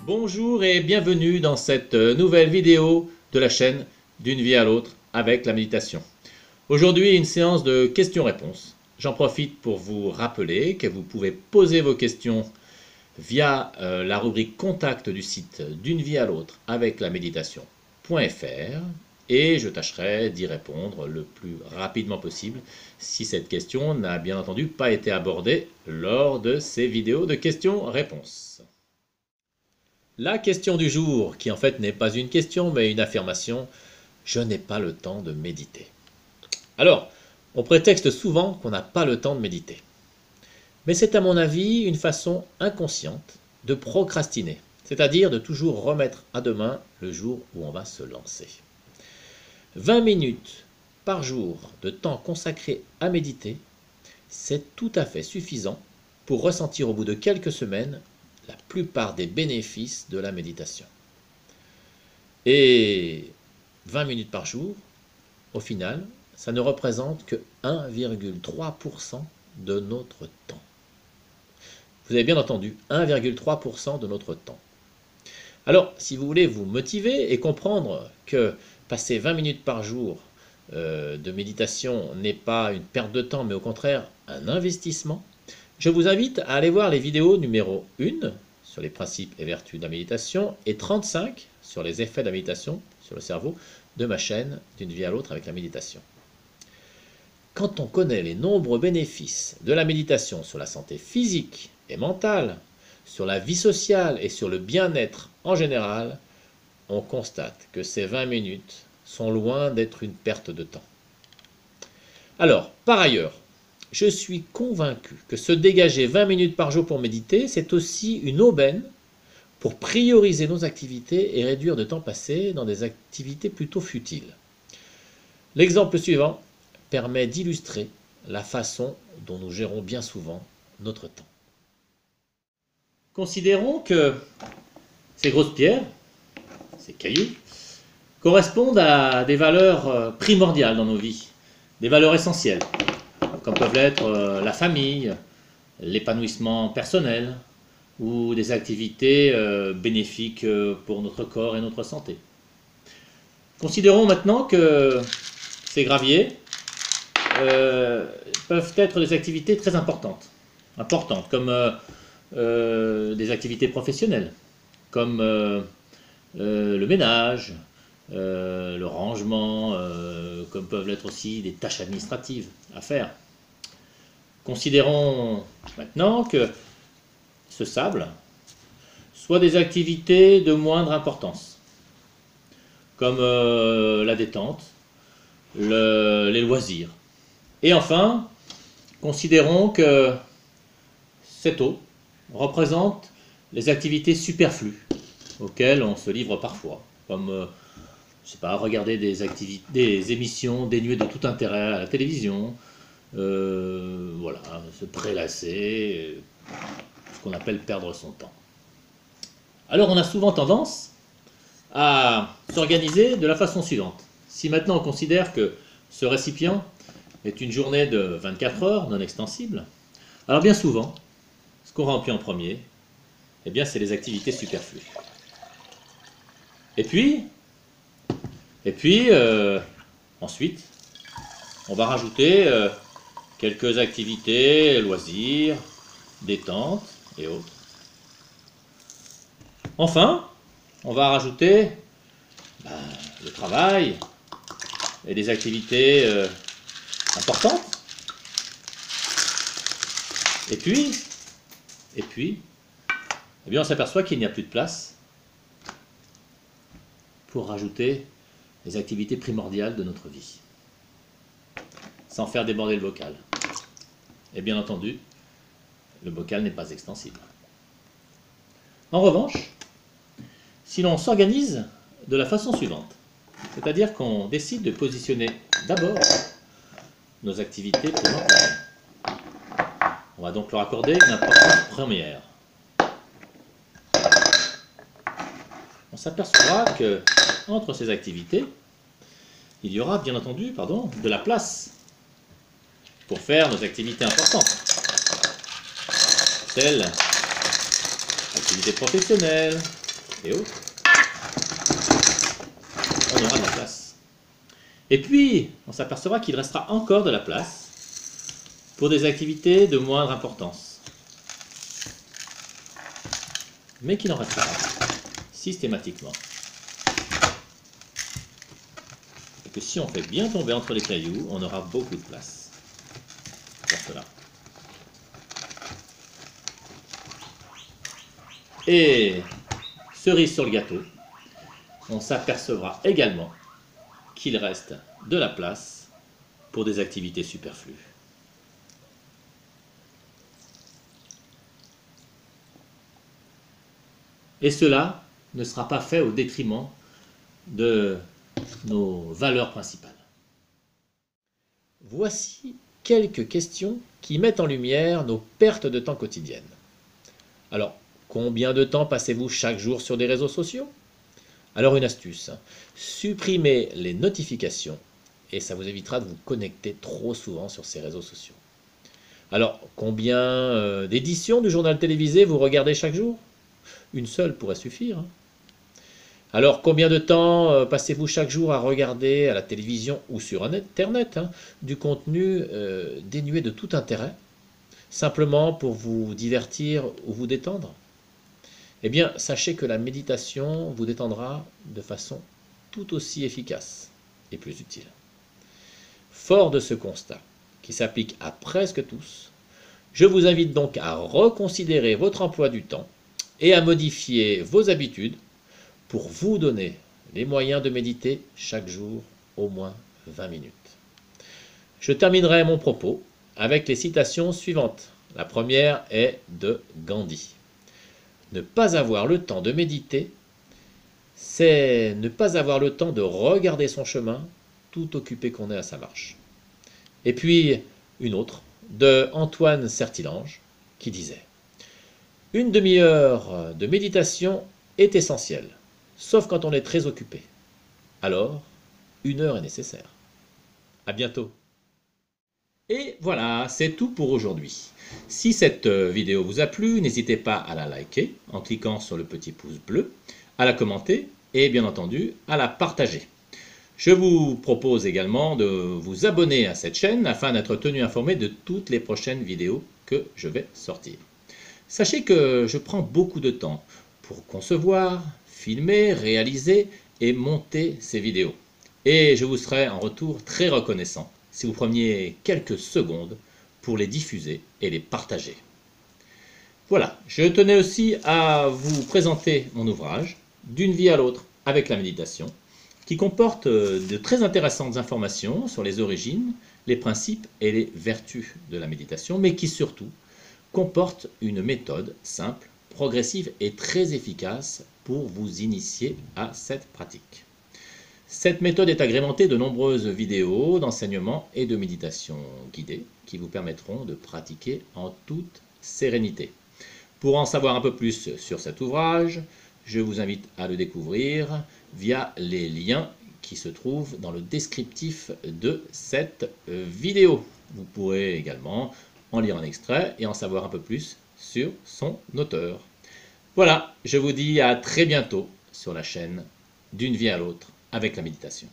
Bonjour et bienvenue dans cette nouvelle vidéo de la chaîne D'une vie à l'autre avec la méditation. Aujourd'hui, une séance de questions-réponses. J'en profite pour vous rappeler que vous pouvez poser vos questions via la rubrique contact du site D'une vie à l'autre avec la méditation.fr et je tâcherai d'y répondre le plus rapidement possible si cette question n'a bien entendu pas été abordée lors de ces vidéos de questions-réponses. La question du jour, qui en fait n'est pas une question mais une affirmation, je n'ai pas le temps de méditer. Alors, on prétexte souvent qu'on n'a pas le temps de méditer. Mais c'est à mon avis une façon inconsciente de procrastiner, c'est-à-dire de toujours remettre à demain le jour où on va se lancer. 20 minutes par jour de temps consacré à méditer, c'est tout à fait suffisant pour ressentir au bout de quelques semaines la plupart des bénéfices de la méditation. Et 20 minutes par jour, au final, ça ne représente que 1,3% de notre temps. Vous avez bien entendu, 1,3% de notre temps. Alors, si vous voulez vous motiver et comprendre que passer 20 minutes par jour de méditation n'est pas une perte de temps, mais au contraire un investissement, je vous invite à aller voir les vidéos numéro 1 sur les principes et vertus de la méditation et 35 sur les effets de la méditation sur le cerveau de ma chaîne D'une vie à l'autre avec la méditation. Quand on connaît les nombreux bénéfices de la méditation sur la santé physique et mentale, sur la vie sociale et sur le bien-être en général, on constate que ces 20 minutes sont loin d'être une perte de temps. Alors, par ailleurs, je suis convaincu que se dégager 20 minutes par jour pour méditer, c'est aussi une aubaine pour prioriser nos activités et réduire le temps passé dans des activités plutôt futiles. L'exemple suivant permet d'illustrer la façon dont nous gérons bien souvent notre temps. Considérons que ces grosses pierres, ces cailloux, correspondent à des valeurs primordiales dans nos vies, des valeurs essentielles, comme peuvent l'être la famille, l'épanouissement personnel ou des activités bénéfiques pour notre corps et notre santé. Considérons maintenant que ces graviers peuvent être des activités très importantes comme des activités professionnelles, comme le ménage, le rangement, comme peuvent l'être aussi des tâches administratives à faire. Considérons maintenant que ce sable soit des activités de moindre importance, comme la détente, les loisirs. Et enfin, considérons que cette eau représente les activités superflues auxquelles on se livre parfois, comme je sais pas, regarder des émissions dénuées de tout intérêt à la télévision, voilà, se prélasser, ce qu'on appelle perdre son temps. Alors on a souvent tendance à s'organiser de la façon suivante. Si maintenant on considère que ce récipient est une journée de 24 heures non extensible, alors bien souvent, ce qu'on remplit en premier, eh bien c'est les activités superflues. Et puis ensuite, on va rajouter quelques activités, loisirs, détente et autres. Enfin, on va rajouter le travail et des activités importantes. Et puis, eh bien on s'aperçoit qu'il n'y a plus de place pour rajouter les activités primordiales de notre vie, sans faire déborder le bocal. Et bien entendu, le bocal n'est pas extensible. En revanche, si l'on s'organise de la façon suivante, c'est-à-dire qu'on décide de positionner d'abord nos activités primordiales, on va donc leur accorder une importance première. On s'apercevra que entre ces activités, il y aura bien entendu de la place pour faire nos activités importantes, telles activités professionnelles, et autres, on aura de la place. Et puis, on s'apercevra qu'il restera encore de la place pour des activités de moindre importance, mais qui n'en restera pas systématiquement. Et que si on fait bien tomber entre les cailloux, on aura beaucoup de place pour cela. Et cerise sur le gâteau, on s'apercevra également qu'il reste de la place pour des activités superflues. Et cela ne sera pas fait au détriment de nos valeurs principales. Voici quelques questions qui mettent en lumière nos pertes de temps quotidiennes. Alors, combien de temps passez-vous chaque jour sur des réseaux sociaux? Alors une astuce, supprimez les notifications et ça vous évitera de vous connecter trop souvent sur ces réseaux sociaux. Alors, combien d'éditions du journal télévisé vous regardez chaque jour? Une seule pourrait suffire. Alors, combien de temps passez-vous chaque jour à regarder à la télévision ou sur Internet du contenu dénué de tout intérêt, simplement pour vous divertir ou vous détendre? Eh bien, sachez que la méditation vous détendra de façon tout aussi efficace et plus utile. Fort de ce constat, qui s'applique à presque tous, je vous invite donc à reconsidérer votre emploi du temps et à modifier vos habitudes pour vous donner les moyens de méditer chaque jour au moins 20 minutes. Je terminerai mon propos avec les citations suivantes. La première est de Gandhi. Ne pas avoir le temps de méditer, c'est ne pas avoir le temps de regarder son chemin, tout occupé qu'on est à sa marche. Et puis une autre, de Antoine Sertilange, qui disait « Une demi-heure de méditation est essentielle, sauf quand on est très occupé. Alors, 1 heure est nécessaire. » À bientôt. Et voilà, c'est tout pour aujourd'hui. Si cette vidéo vous a plu, n'hésitez pas à la liker en cliquant sur le petit pouce bleu, à la commenter et bien entendu à la partager. Je vous propose également de vous abonner à cette chaîne afin d'être tenu informé de toutes les prochaines vidéos que je vais sortir. Sachez que je prends beaucoup de temps pour concevoir, filmer, réaliser et monter ces vidéos. Et je vous serai en retour très reconnaissant si vous preniez quelques secondes pour les diffuser et les partager. Voilà, je tenais aussi à vous présenter mon ouvrage « D'une vie à l'autre avec la méditation » qui comporte de très intéressantes informations sur les origines, les principes et les vertus de la méditation, mais qui surtout comporte une méthode simple, progressive et très efficace pour vous initier à cette pratique. Cette méthode est agrémentée de nombreuses vidéos d'enseignement et de méditation guidée qui vous permettront de pratiquer en toute sérénité. Pour en savoir un peu plus sur cet ouvrage, je vous invite à le découvrir via les liens qui se trouvent dans le descriptif de cette vidéo. Vous pourrez également en lire un extrait et en savoir un peu plus sur son auteur. Voilà, je vous dis à très bientôt sur la chaîne D'une vie à l'autre avec la méditation.